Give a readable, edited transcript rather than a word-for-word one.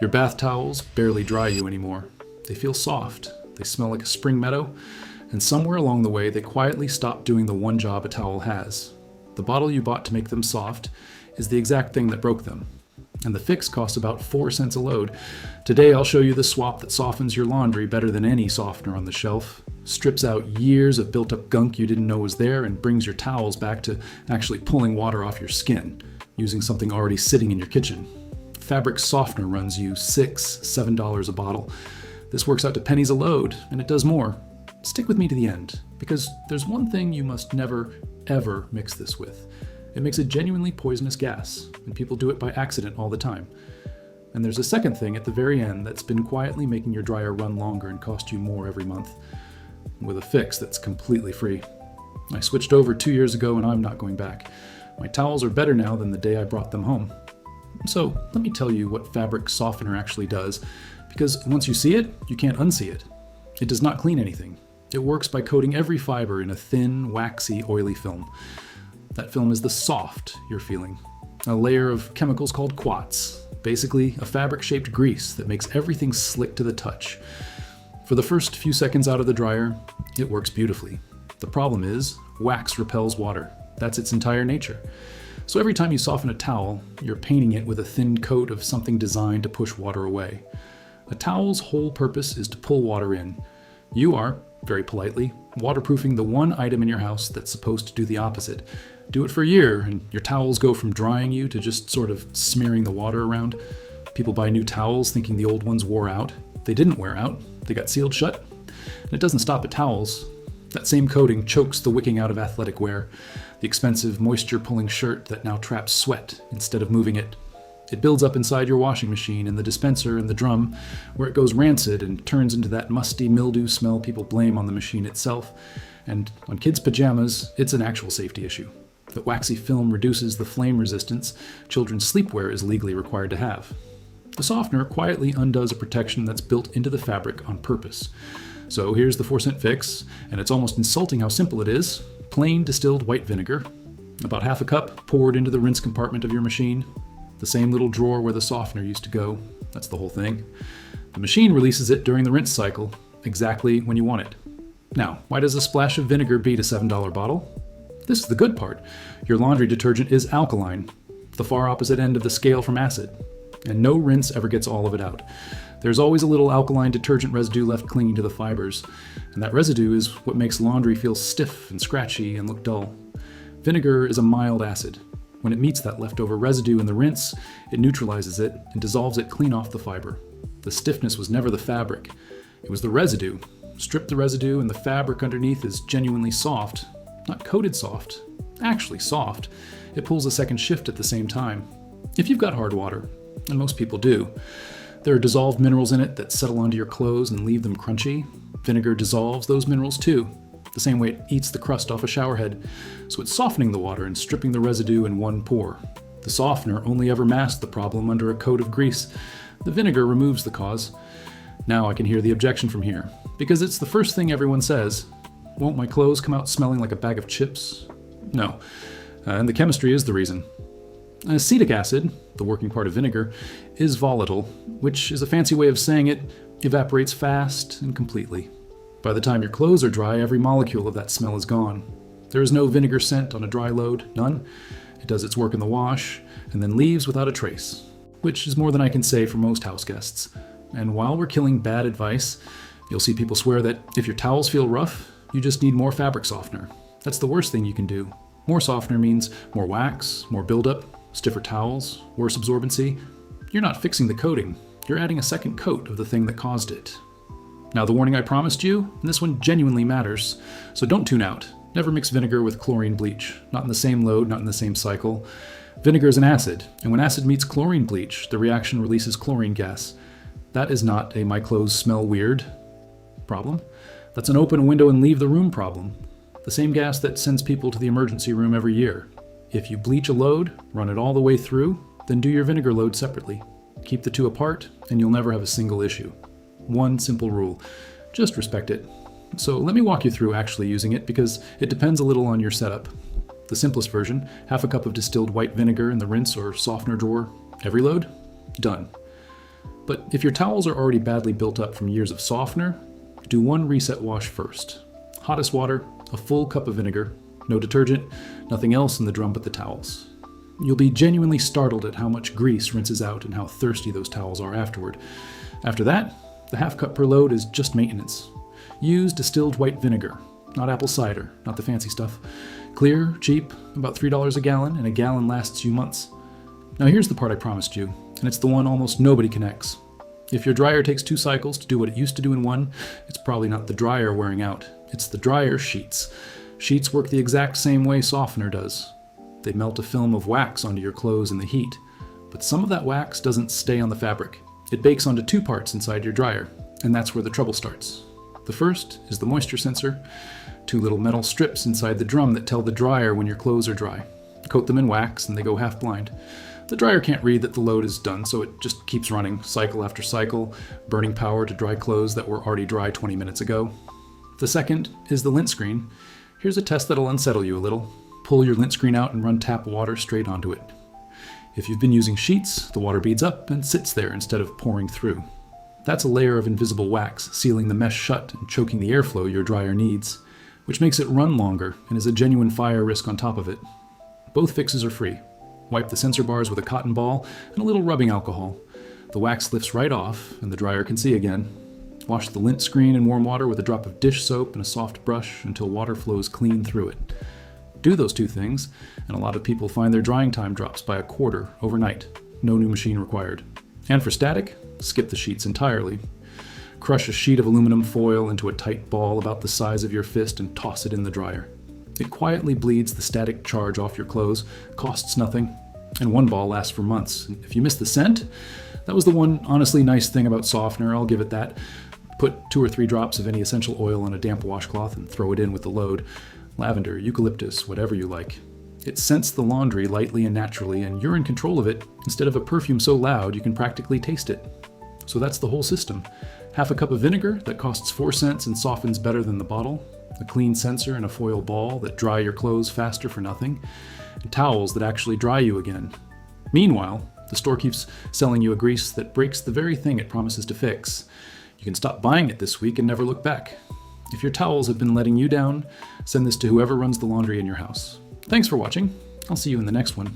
Your bath towels barely dry you anymore. They feel soft, they smell like a spring meadow, and somewhere along the way they quietly stop doing the one job a towel has. The bottle you bought to make them soft is the exact thing that broke them. And the fix costs about 4 cents a load. Today I'll show you the swap that softens your laundry better than any softener on the shelf, strips out years of built-up gunk you didn't know was there, and brings your towels back to actually pulling water off your skin, using something already sitting in your kitchen. Fabric softener runs you $6-7 a bottle. This works out to pennies a load, and it does more. Stick with me to the end, because there's one thing you must never, ever mix this with. It makes a genuinely poisonous gas, and people do it by accident all the time. And there's a second thing at the very end that's been quietly making your dryer run longer and cost you more every month, with a fix that's completely free. I switched over 2 years ago and I'm not going back. My towels are better now than the day I brought them home. So let me tell you what fabric softener actually does, because once you see it, you can't unsee it. It does not clean anything. It works by coating every fiber in a thin, waxy, oily film. That film is the soft you're feeling, a layer of chemicals called quats, basically a fabric-shaped grease that makes everything slick to the touch. For the first few seconds out of the dryer, it works beautifully. The problem is, wax repels water. That's its entire nature. So every time you soften a towel, you're painting it with a thin coat of something designed to push water away. A towel's whole purpose is to pull water in. You are, very politely, waterproofing the one item in your house that's supposed to do the opposite. Do it for a year, and your towels go from drying you to just sort of smearing the water around. People buy new towels thinking the old ones wore out. They didn't wear out. They got sealed shut. And it doesn't stop at towels. That same coating chokes the wicking out of athletic wear, the expensive moisture-pulling shirt that now traps sweat instead of moving it. It builds up inside your washing machine and the dispenser and the drum, where it goes rancid and turns into that musty mildew smell people blame on the machine itself. And on kids' pajamas, it's an actual safety issue. The waxy film reduces the flame resistance children's sleepwear is legally required to have. The softener quietly undoes a protection that's built into the fabric on purpose. So here's the 4-cent fix, and it's almost insulting how simple it is. Plain distilled white vinegar, about half a cup poured into the rinse compartment of your machine. The same little drawer where the softener used to go. That's the whole thing. The machine releases it during the rinse cycle, exactly when you want it. Now, why does a splash of vinegar beat a $7 bottle? This is the good part. Your laundry detergent is alkaline, the far opposite end of the scale from acid, and no rinse ever gets all of it out. There's always a little alkaline detergent residue left clinging to the fibers, and that residue is what makes laundry feel stiff and scratchy and look dull. Vinegar is a mild acid. When it meets that leftover residue in the rinse, it neutralizes it and dissolves it clean off the fiber. The stiffness was never the fabric. It was the residue. Strip the residue and the fabric underneath is genuinely soft. Not coated soft, actually soft. It pulls a second shift at the same time. If you've got hard water, and most people do, there are dissolved minerals in it that settle onto your clothes and leave them crunchy. Vinegar dissolves those minerals too, the same way it eats the crust off a shower head. So it's softening the water and stripping the residue in one pour. The softener only ever masks the problem under a coat of grease. The vinegar removes the cause. Now I can hear the objection from here, because it's the first thing everyone says. Won't my clothes come out smelling like a bag of chips? No, and the chemistry is the reason. Acetic acid, the working part of vinegar, is volatile, which is a fancy way of saying it evaporates fast and completely. By the time your clothes are dry, every molecule of that smell is gone. There is no vinegar scent on a dry load, none. It does its work in the wash, and then leaves without a trace, which is more than I can say for most house guests. And while we're killing bad advice, you'll see people swear that if your towels feel rough, you just need more fabric softener. That's the worst thing you can do. More softener means more wax, more buildup, stiffer towels, worse absorbency. You're not fixing the coating. You're adding a second coat of the thing that caused it. Now the warning I promised you, and this one genuinely matters, so don't tune out. Never mix vinegar with chlorine bleach. Not in the same load, not in the same cycle. Vinegar is an acid, and when acid meets chlorine bleach, the reaction releases chlorine gas. That is not a "my clothes smell weird" problem. That's an open a window and leave the room problem. The same gas that sends people to the emergency room every year. If you bleach a load, run it all the way through, then do your vinegar load separately. Keep the two apart, and you'll never have a single issue. One simple rule. Just respect it. So let me walk you through actually using it, because it depends a little on your setup. The simplest version, half a cup of distilled white vinegar in the rinse or softener drawer. Every load? Done. But if your towels are already badly built up from years of softener, do one reset wash first. Hottest water, a full cup of vinegar, no detergent, nothing else in the drum but the towels. You'll be genuinely startled at how much grease rinses out and how thirsty those towels are afterward. After that, the half cup per load is just maintenance. Use distilled white vinegar, not apple cider, not the fancy stuff. Clear, cheap, about $3 a gallon, and a gallon lasts you months. Now here's the part I promised you, and it's the one almost nobody connects. If your dryer takes 2 cycles to do what it used to do in 1, it's probably not the dryer wearing out. It's the dryer sheets. Sheets work the exact same way softener does. They melt a film of wax onto your clothes in the heat, but some of that wax doesn't stay on the fabric. It bakes onto 2 parts inside your dryer, and that's where the trouble starts. The first is the moisture sensor, 2 little metal strips inside the drum that tell the dryer when your clothes are dry. Coat them in wax and they go half blind. The dryer can't read that the load is done, so it just keeps running, cycle after cycle, burning power to dry clothes that were already dry 20 minutes ago. The second is the lint screen. Here's a test that'll unsettle you a little. Pull your lint screen out and run tap water straight onto it. If you've been using sheets, the water beads up and sits there instead of pouring through. That's a layer of invisible wax sealing the mesh shut and choking the airflow your dryer needs, which makes it run longer and is a genuine fire risk on top of it. Both fixes are free. Wipe the sensor bars with a cotton ball and a little rubbing alcohol. The wax lifts right off and the dryer can see again. Wash the lint screen in warm water with a drop of dish soap and a soft brush until water flows clean through it. Do those 2 things, and a lot of people find their drying time drops by a quarter overnight. No new machine required. And for static, skip the sheets entirely. Crush a sheet of aluminum foil into a tight ball about the size of your fist and toss it in the dryer. It quietly bleeds the static charge off your clothes, costs nothing, and 1 ball lasts for months. And if you miss the scent, that was the one honestly nice thing about softener, I'll give it that. Put 2 or 3 drops of any essential oil on a damp washcloth and throw it in with the load. Lavender, eucalyptus, whatever you like. It scents the laundry lightly and naturally, and you're in control of it instead of a perfume so loud you can practically taste it. So that's the whole system. Half a cup of vinegar that costs 4 cents and softens better than the bottle, a clean sensor and a foil ball that dry your clothes faster for nothing, and towels that actually dry you again. Meanwhile, the store keeps selling you a grease that breaks the very thing it promises to fix. You can stop buying it this week and never look back. If your towels have been letting you down, send this to whoever runs the laundry in your house. Thanks for watching. I'll see you in the next one.